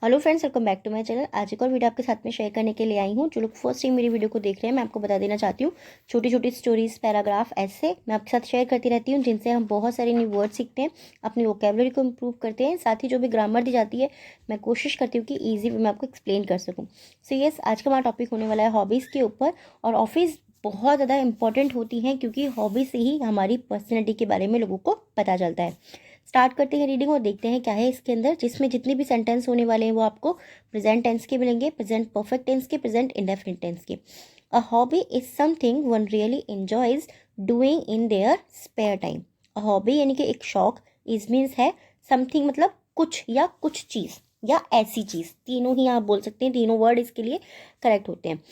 Hello friends, welcome back to my channel. आज एक और वीडियो आपके साथ में शेयर करने के लिए आई हूँ। जो लोग फर्स्ट टाइम मेरी वीडियो को देख रहे हैं, मैं आपको बता देना चाहती हूँ, छोटी छोटी स्टोरीज, पैराग्राफ ऐसे मैं आपके साथ शेयर करती रहती हूँ, जिनसे हम बहुत सारे न्यू वर्ड सीखते हैं, अपनी वोकेबलरी को इम्प्रूव करते हैं। साथ ही जो भी ग्रामर दी जाती है, मैं कोशिश करती हूँ कि ईजी वे में आपको एक्सप्लेन कर सकूँ। सो यस, आज का हमारा टॉपिक होने वाला है हॉबीज़ के ऊपर। और ऑफिस बहुत ज़्यादा इंपॉर्टेंट होती हैं, क्योंकि हॉबी से ही हमारी पर्सनैलिटी के बारे में लोगों को पता चलता है। स्टार्ट करते हैं रीडिंग और देखते हैं क्या है इसके अंदर, जिसमें जितने भी सेंटेंस होने वाले हैं वो आपको प्रेजेंट टेंस के मिलेंगे, प्रेजेंट परफेक्ट टेंस के, प्रेजेंट इंडेफिनिट टेंस के। A hobby is something one really enjoys doing in their spare time. A hobby यानी कि एक शौक, इज मीन्स है समथिंग मतलब कुछ या कुछ चीज़ या ऐसी चीज़, तीनों ही आप बोल सकते हैं, तीनों वर्ड इसके लिए करेक्ट होते हैं।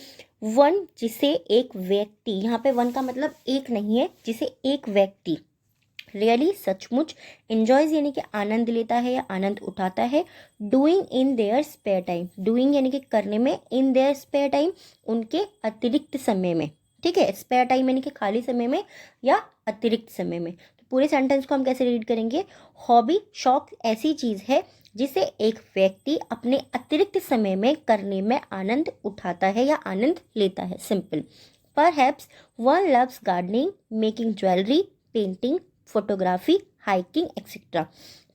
वन जिसे एक व्यक्ति, यहाँ पे वन का मतलब एक नहीं है, जिसे एक व्यक्ति रियली सचमुच एंजॉयज यानी कि आनंद लेता है या आनंद उठाता है, doing in their spare time, doing यानी कि करने में, इन देयर स्पेयर टाइम उनके अतिरिक्त समय में। ठीक है, स्पेयर टाइम यानी कि खाली समय में या अतिरिक्त समय में। तो पूरे सेंटेंस को हम कैसे रीड करेंगे? हॉबी शौक ऐसी चीज़ है जिसे एक व्यक्ति अपने अतिरिक्त समय में करने में आनंद उठाता है या आनंद लेता है। Simple. Perhaps one loves gardening, making jewellery, painting, photography, hiking etcetera.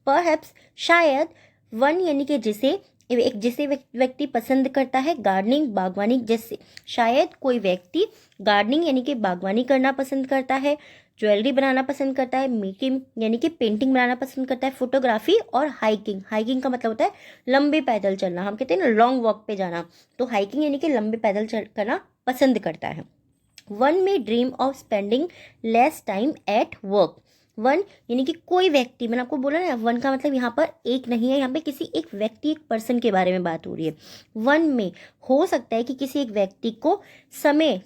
Perhaps शायद, वन यानी कि जिसे व्यक्ति पसंद करता है, गार्डनिंग बागवानी, जैसे शायद कोई व्यक्ति गार्डनिंग यानी कि बागवानी करना पसंद करता है, ज्वेलरी बनाना पसंद करता है, मेकिंग यानी कि पेंटिंग बनाना पसंद करता है, फोटोग्राफी और हाइकिंग, हाइकिंग का मतलब होता है लंबे पैदल चलना, हम कहते हैं ना लॉन्ग वॉक पे जाना, तो हाइकिंग यानी कि लंबे पैदल करना पसंद करता है। वन में dream of spending less time at work. One यानी कि कोई व्यक्ति, मैंने आपको बोला ना, वन का मतलब यहाँ पर एक नहीं है, यहाँ पे किसी एक व्यक्ति, एक पर्सन के बारे में बात हो रही है। वन में हो सकता है कि किसी एक व्यक्ति को समय,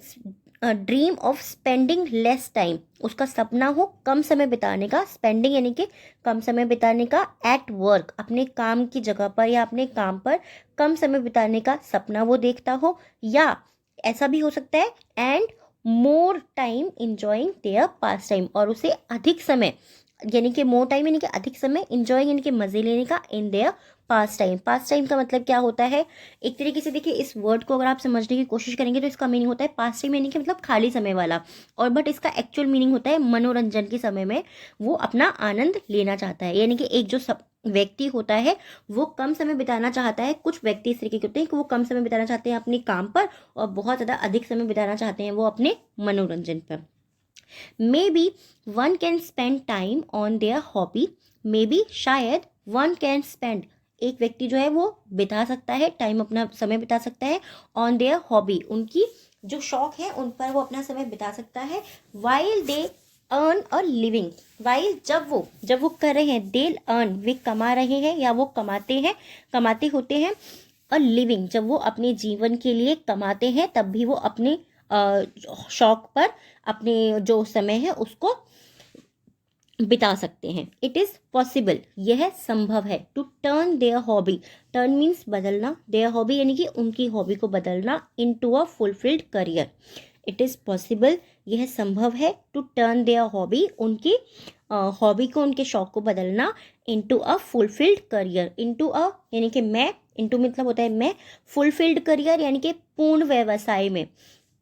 dream of spending less time, उसका सपना हो कम समय बिताने का, स्पेंडिंग यानी कि कम समय बिताने का, एट वर्क अपने काम की जगह पर या अपने काम पर कम समय बिताने का सपना वो देखता हो, या ऐसा भी हो सकता है and more time enjoying their pastime, और उसे अधिक समय यानी कि मोर टाइम यानी कि अधिक समय, इंजॉइंग यानी कि मजे लेने का, in their pass time. Pass time का मतलब क्या होता है? एक तरीके से देखिए, इस वर्ड को अगर आप समझने की कोशिश करेंगे तो इसका मीनिंग होता है पास टाइम यानी कि मतलब खाली समय वाला, और बट इसका एक्चुअल मीनिंग होता है मनोरंजन के समय में वो अपना आनंद लेना चाहता है। यानी कि एक जो व्यक्ति होता है वो कम समय बिताना चाहता है, कुछ व्यक्ति इस तरीके के होते हैं कि वो कम समय बिताना चाहते हैं अपने काम पर, और बहुत ज़्यादा अधिक समय बिताना चाहते हैं वो अपने मनोरंजन पर। May be one can spend time on their hobby, may be शायद, वन कैन स्पेंड एक व्यक्ति जो है वो बिता सकता है टाइम, अपना समय बिता सकता है, ऑन देयर हॉबी उनकी जो शौक है उन पर वो अपना समय बिता सकता है, while they earn a living, while जब वो कर रहे हैं, दे अर्न वे कमा रहे हैं या वो कमाते होते हैं, अ लिविंग जब वो अपने जीवन के लिए कमाते हैं तब भी वो अपने शौक पर अपने जो समय है उसको बिता सकते हैं। इट इज़ पॉसिबल, यह संभव है, to turn their hobby, turn means बदलना, देयर हॉबी यानी कि उनकी हॉबी को बदलना, into a fulfilled career. It is possible, यह संभव है, टू टर्न देयर हॉबी उनकी हॉबी को, उनके शौक को बदलना, into a fulfilled career, into a यानी कि मैं, इनटू मतलब होता है मैं, फुलफिल्ड करियर यानी कि पूर्ण व्यवसाय में।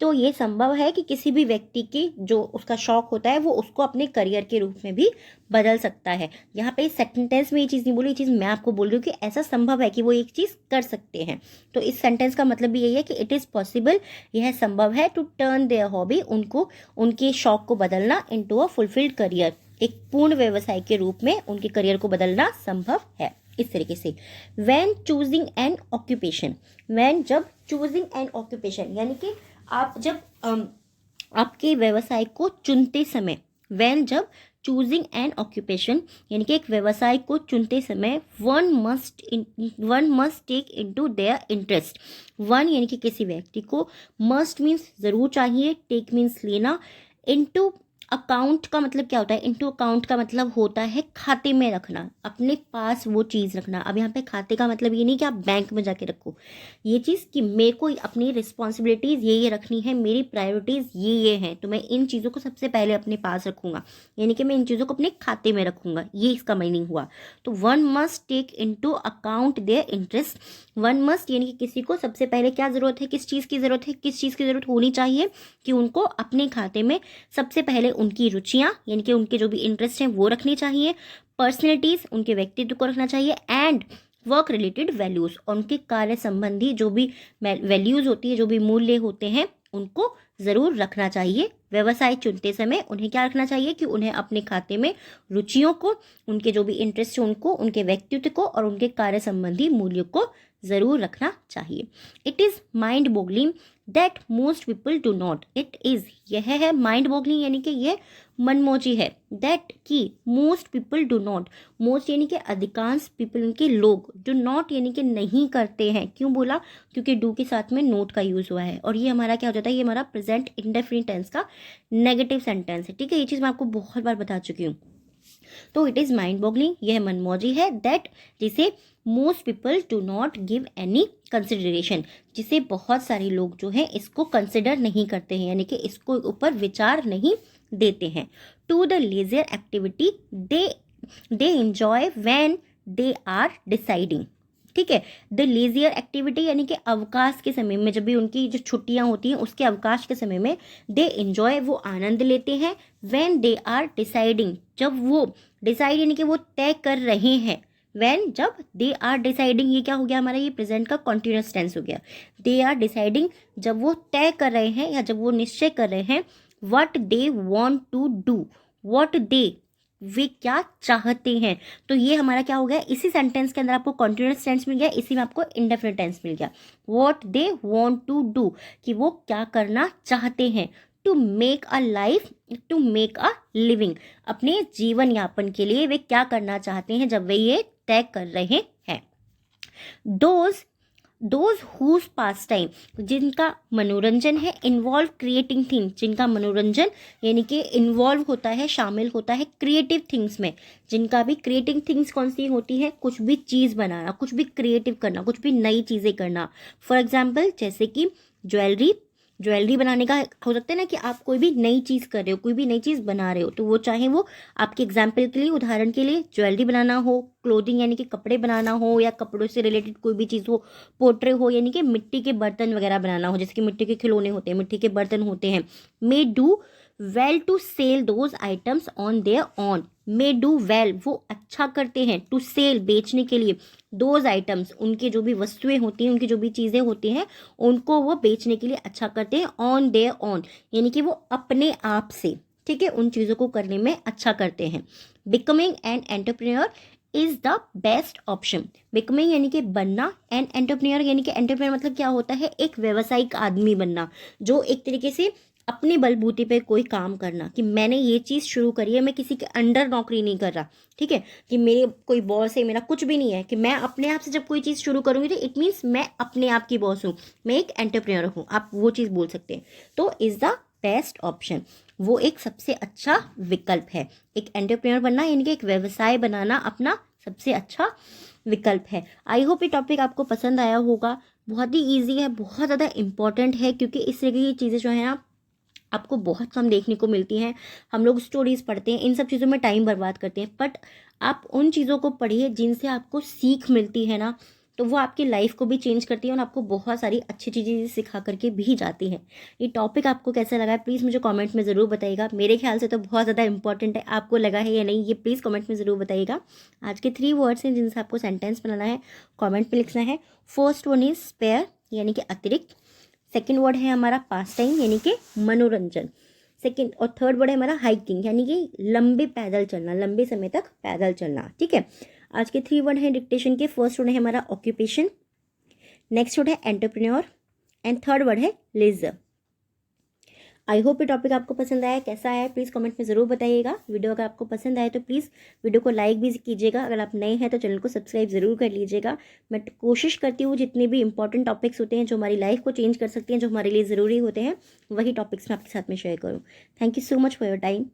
तो ये संभव है कि किसी भी व्यक्ति की जो उसका शौक होता है वो उसको अपने करियर के रूप में भी बदल सकता है। यहाँ पे इस सेंटेंस में ये चीज़ नहीं बोली, ये चीज़ मैं आपको बोल रही हूँ कि ऐसा संभव है कि वो एक चीज़ कर सकते हैं। तो इस सेंटेंस का मतलब भी यही है कि इट इज़ पॉसिबल, यह संभव है, टू टर्न देयर हॉबी उनको उनके शौक को बदलना, इनटू अ फुलफिल्ड करियर एक पूर्ण व्यवसाय के रूप में उनके करियर को बदलना संभव है। इस तरीके से when choosing an occupation, when जब, चूजिंग एन ऑक्यूपेशन यानी कि आप जब आपके व्यवसाय को चुनते समय, वैन जब, चूजिंग एन ऑक्यूपेशन यानी कि एक व्यवसाय को चुनते समय, one must take into their interest, one यानी कि किसी व्यक्ति को, मस्ट मीन्स जरूर चाहिए, टेक मीन्स लेना, इनटू अकाउंट का मतलब क्या होता है, इनटू अकाउंट का मतलब होता है खाते में रखना, अपने पास वो चीज़ रखना। अब यहाँ पे खाते का मतलब ये नहीं कि आप बैंक में जाके रखो, ये चीज़ कि मेरे को अपनी रिस्पॉन्सिबिलिटीज़ ये रखनी है, मेरी प्रायोरिटीज़ ये हैं, तो मैं इन चीज़ों को सबसे पहले अपने पास रखूँगा, यानी कि मैं इन चीज़ों को अपने खाते में रखूँगा, ये इसका मीनिंग हुआ। तो one must take into account their interest. One must यानी कि किसी को सबसे पहले क्या ज़रूरत है, किस चीज़ की ज़रूरत है, किस चीज़ की ज़रूरत होनी चाहिए कि उनको अपने खाते में सबसे पहले उनकी रुचियाँ यानी कि उनके जो भी इंटरेस्ट हैं वो रखनी चाहिए, पर्सनैलिटीज़ उनके व्यक्तित्व को रखना चाहिए, एंड वर्क रिलेटेड वैल्यूज़ उनके कार्य संबंधी जो भी वैल्यूज़ होती है, जो भी मूल्य होते हैं उनको ज़रूर रखना चाहिए। व्यवसाय चुनते समय उन्हें क्या रखना चाहिए कि उन्हें अपने खाते में रुचियों को, उनके जो भी इंटरेस्ट है उनको, उनके व्यक्तित्व को और उनके कार्य संबंधी मूल्यों को ज़रूर रखना चाहिए। It is mind boggling that most people do not, it is यह है माइंड बॉगलिंग यानी कि यह मनमोजी है, दैट की most people do not, most यानी कि अधिकांश पीपल उनके लोग, डू नॉट यानी कि नहीं करते हैं। क्यों बोला, क्योंकि डू के साथ में नोट का यूज़ हुआ है और ये हमारा क्या हो जाता है, ये हमारा प्रेजेंट इंडेफिनिट टेंस का नेगेटिव सेंटेंस है। ठीक है, ये चीज़ मैं आपको बहुत बार बता चुकी हूँ। तो इट इज़ माइंड बॉगलिंग, यह मनमौजी है, दैट जिसे most people do not give any consideration, जिसे बहुत सारे लोग जो हैं इसको कंसिडर नहीं करते हैं, यानी कि इसको ऊपर विचार नहीं देते हैं। To the leisure activity they enjoy when they are deciding. ठीक है, द लेजियर एक्टिविटी यानी कि अवकाश के समय में, जब भी उनकी जो छुट्टियां होती हैं उसके अवकाश के समय में, दे इंजॉय वो आनंद लेते हैं, व्हेन दे आर डिसाइडिंग जब वो डिसाइड यानी कि वो तय कर रहे हैं, व्हेन जब दे आर डिसाइडिंग, ये क्या हो गया हमारा, ये प्रेजेंट का कॉन्टिन्यूअस टेंस हो गया। दे आर डिसाइडिंग जब वो तय कर रहे हैं या जब वो निश्चय कर रहे हैं, what they want to do, what they वे क्या चाहते हैं। तो ये हमारा क्या हो गया, इसी सेंटेंस के अंदर आपको कॉन्टिन्यूअस टेंस मिल गया, इसी में आपको इंडेफिनिट टेंस मिल गया। What they want to do कि वो क्या करना चाहते हैं, to make a life, to make a living अपने जीवन यापन के लिए वे क्या करना चाहते हैं जब वे ये तय कर रहे हैं। दोज हुज पास टाइम जिनका मनोरंजन है, इन्वॉल्व क्रिएटिंग थिंग्स जिनका मनोरंजन यानी कि इन्वॉल्व होता है, शामिल होता है क्रिएटिव थिंग्स में, जिनका भी क्रिएटिव थिंग्स कौन सी होती है, कुछ भी चीज़ बनाना, कुछ भी क्रिएटिव करना, कुछ भी नई चीज़ें करना। फॉर एग्जाम्पल जैसे कि ज्वेलरी बनाने का हो सकता है ना कि आप कोई भी नई चीज़ कर रहे हो, कोई भी नई चीज़ बना रहे हो, तो वो चाहे वो आपके एग्जाम्पल के लिए, उदाहरण के लिए ज्वेलरी बनाना हो, क्लोथिंग यानी कि कपड़े बनाना हो, या कपड़ों से रिलेटेड कोई भी चीज़ हो, पोर्ट्रे हो यानी कि मिट्टी के बर्तन वगैरह बनाना हो, जैसे कि मिट्टी के खिलौने होते हैं, मिट्टी के बर्तन होते हैं। May do well to sell those items on their on, may do well वो अच्छा करते हैं, टू सेल बेचने के लिए, दोज आइटम्स उनके जो भी वस्तुएं होती हैं, उनकी जो भी चीज़ें होती हैं उनको वो बेचने के लिए अच्छा करते हैं, ऑन देयर ऑन यानी कि वो अपने आप से, ठीक है, उन चीज़ों को करने में अच्छा करते हैं। Becoming an entrepreneur is the best option, becoming यानी कि बनना, एन एंटरप्रेन्योर यानी कि एंटरप्रेन्योर मतलब क्या होता है, एक व्यावसायिक आदमी बनना, जो एक तरीके से अपने बलबूते पे कोई काम करना, कि मैंने ये चीज़ शुरू करी है, मैं किसी के अंडर नौकरी नहीं कर रहा, ठीक है, कि मेरे कोई बॉस है, मेरा कुछ भी नहीं है, कि मैं अपने आप से जब कोई चीज़ शुरू करूँगी तो इट मीन्स मैं अपने आप की बॉस हूँ, मैं एक एंटरप्रेन्योर हूँ, आप वो चीज़ बोल सकते हैं। तो इज़ द बेस्ट ऑप्शन, वो एक सबसे अच्छा विकल्प है, एक एंटरप्रेन्योर बनना यानी कि एक व्यवसाय बनाना अपना सबसे अच्छा विकल्प है। आई होप ये टॉपिक आपको पसंद आया होगा, बहुत ही ईजी है, बहुत ज़्यादा इंपॉर्टेंट है, क्योंकि इस तरह की चीज़ें जो है ना आपको बहुत कम देखने को मिलती हैं। हम लोग स्टोरीज़ पढ़ते हैं, इन सब चीज़ों में टाइम बर्बाद करते हैं, बट आप उन चीज़ों को पढ़िए जिनसे आपको सीख मिलती है ना, तो वो आपकी लाइफ को भी चेंज करती है और आपको बहुत सारी अच्छी चीज़ें सिखा करके भी जाती है। ये टॉपिक आपको कैसा लगा है प्लीज़ मुझे कमेंट में ज़रूर बताइएगा। मेरे ख्याल से तो बहुत ज़्यादा इंपॉर्टेंट है, आपको लगा है या नहीं ये प्लीज़ कमेंट में ज़रूर बताइएगा। आज के 3 वर्ड्स हैं जिनसे आपको सेंटेंस बनाना है, कमेंट पे लिखना है। फर्स्ट वन इज़ स्पेयर यानी कि अतिरिक्त, सेकेंड वर्ड है हमारा पास टाइम यानी कि मनोरंजन, सेकेंड और थर्ड वर्ड है हमारा हाइकिंग यानी कि लंबे पैदल चलना, लंबे समय तक पैदल चलना, ठीक है। आज के 3 वर्ड हैं डिक्टेशन के। फर्स्ट वर्ड है हमारा ऑक्यूपेशन, नेक्स्ट वर्ड है एंटरप्रेन्योर एंड थर्ड वर्ड है लेजर। आई होप ये टॉपिक आपको पसंद आया, कैसा है प्लीज़ कमेंट में ज़रूर बताइएगा। वीडियो अगर आपको पसंद आए तो प्लीज़ वीडियो को लाइक भी कीजिएगा, अगर आप नए हैं तो चैनल को सब्सक्राइब ज़रूर कर लीजिएगा। मैं कोशिश करती हूँ जितने भी इंपॉर्टेंट टॉपिक्स होते हैं जो हमारी लाइफ को चेंज कर सकते हैं, जो हमारे लिए ज़रूरी होते हैं, वही टॉपिक्स मैं आपके साथ में शेयर करूँ। Thank you so much for your time.